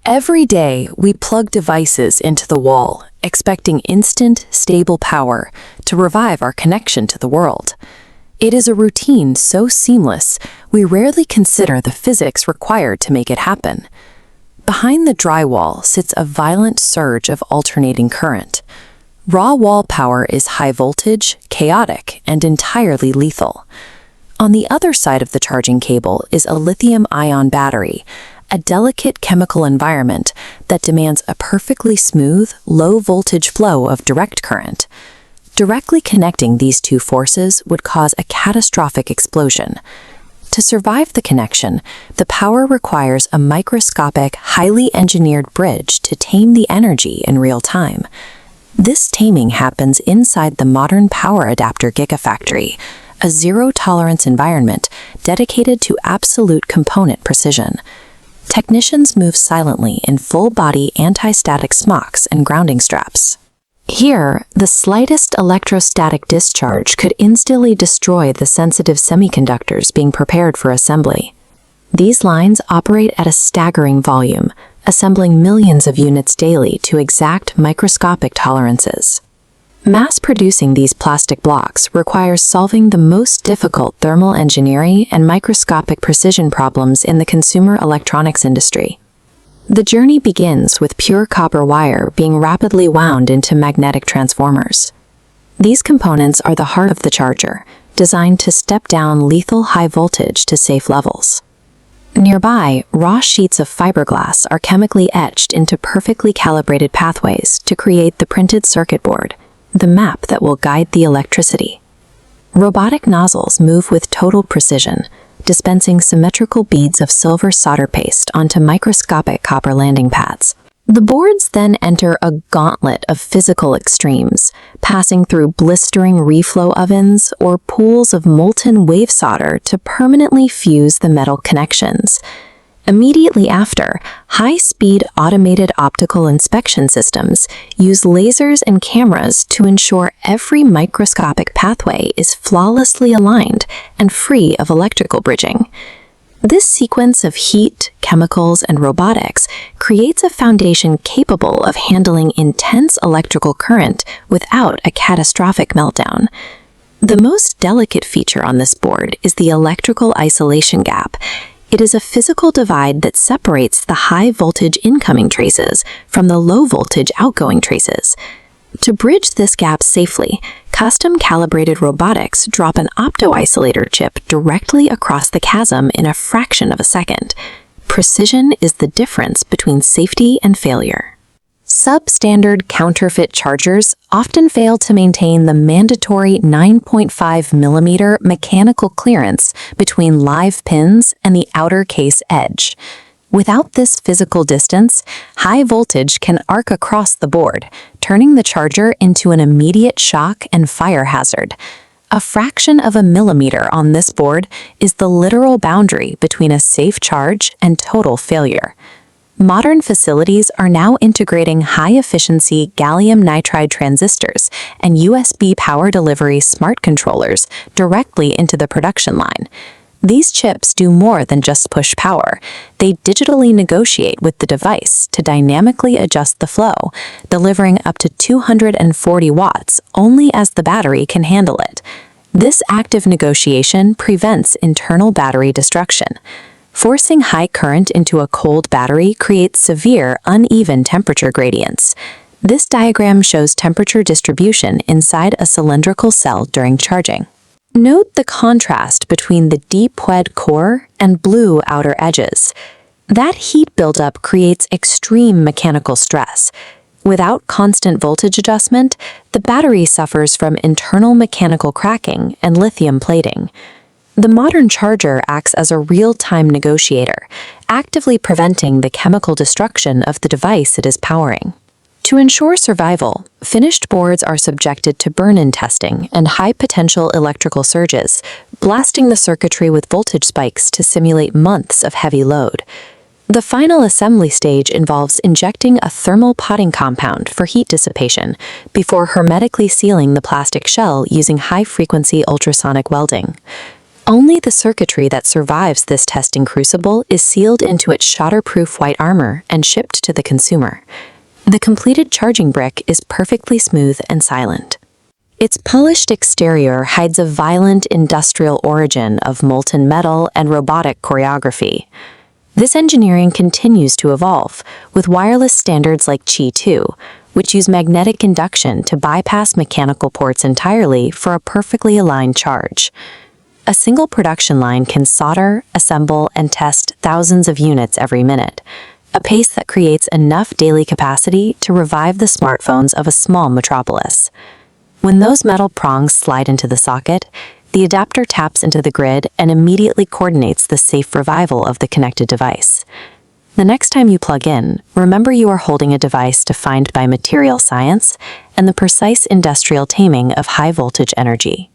Every day, we plug devices into the wall, expecting instant, stable power to revive our connection to the world. It is a routine so seamless, we rarely consider the physics required to make it happen. Behind the drywall sits a violent surge of alternating current. Raw wall power is high voltage, chaotic, and entirely lethal. On the other side of the charging cable is a lithium-ion battery, a delicate chemical environment that demands a perfectly smooth, low-voltage flow of direct current. Directly connecting these two forces would cause a catastrophic explosion. To survive the connection, the power requires a microscopic, highly engineered bridge to tame the energy in real time. This taming happens inside the modern power adapter gigafactory, a zero-tolerance environment dedicated to absolute component precision. Technicians move silently in full-body anti-static smocks and grounding straps. Here, the slightest electrostatic discharge could instantly destroy the sensitive semiconductors being prepared for assembly. These lines operate at a staggering volume, assembling millions of units daily to exact microscopic tolerances. Mass-producing these plastic blocks requires solving the most difficult thermal engineering and microscopic precision problems in the consumer electronics industry. The journey begins with pure copper wire being rapidly wound into magnetic transformers. These components are the heart of the charger, designed to step down lethal high voltage to safe levels. Nearby, raw sheets of fiberglass are chemically etched into perfectly calibrated pathways to create the printed circuit board, the map that will guide the electricity. Robotic nozzles move with total precision, dispensing symmetrical beads of silver solder paste onto microscopic copper landing pads. The boards then enter a gauntlet of physical extremes, passing through blistering reflow ovens or pools of molten wave solder to permanently fuse the metal connections. Immediately after, high-speed automated optical inspection systems use lasers and cameras to ensure every microscopic pathway is flawlessly aligned and free of electrical bridging. This sequence of heat, chemicals, and robotics creates a foundation capable of handling intense electrical current without a catastrophic meltdown. The most delicate feature on this board is the electrical isolation gap. It is a physical divide that separates the high-voltage incoming traces from the low-voltage outgoing traces. To bridge this gap safely, custom-calibrated robotics drop an opto-isolator chip directly across the chasm in a fraction of a second. Precision is the difference between safety and failure. Substandard counterfeit chargers often fail to maintain the mandatory 9.5mm mechanical clearance between live pins and the outer case edge. Without this physical distance, high voltage can arc across the board, turning the charger into an immediate shock and fire hazard. A fraction of a millimeter on this board is the literal boundary between a safe charge and total failure. Modern facilities are now integrating high-efficiency gallium nitride transistors and USB power delivery smart controllers directly into the production line. These chips do more than just push power. They digitally negotiate with the device to dynamically adjust the flow, delivering up to 240 watts only as the battery can handle it. This active negotiation prevents internal battery destruction. Forcing high current into a cold battery creates severe, uneven temperature gradients. This diagram shows temperature distribution inside a cylindrical cell during charging. Note the contrast between the deep wet core and blue outer edges. That heat buildup creates extreme mechanical stress. Without constant voltage adjustment, the battery suffers from internal mechanical cracking and lithium plating. The modern charger acts as a real-time negotiator, actively preventing the chemical destruction of the device it is powering. To ensure survival, finished boards are subjected to burn-in testing and high-potential electrical surges, blasting the circuitry with voltage spikes to simulate months of heavy load. The final assembly stage involves injecting a thermal potting compound for heat dissipation before hermetically sealing the plastic shell using high-frequency ultrasonic welding. Only the circuitry that survives this testing crucible is sealed into its shatterproof white armor and shipped to the consumer. The completed charging brick is perfectly smooth and silent. Its polished exterior hides a violent industrial origin of molten metal and robotic choreography. This engineering continues to evolve, with wireless standards like Qi 2, which use magnetic induction to bypass mechanical ports entirely for a perfectly aligned charge. A single production line can solder, assemble, and test thousands of units every minute, a pace that creates enough daily capacity to revive the smartphones of a small metropolis. When those metal prongs slide into the socket, the adapter taps into the grid and immediately coordinates the safe revival of the connected device. The next time you plug in, remember you are holding a device defined by material science and the precise industrial taming of high-voltage energy.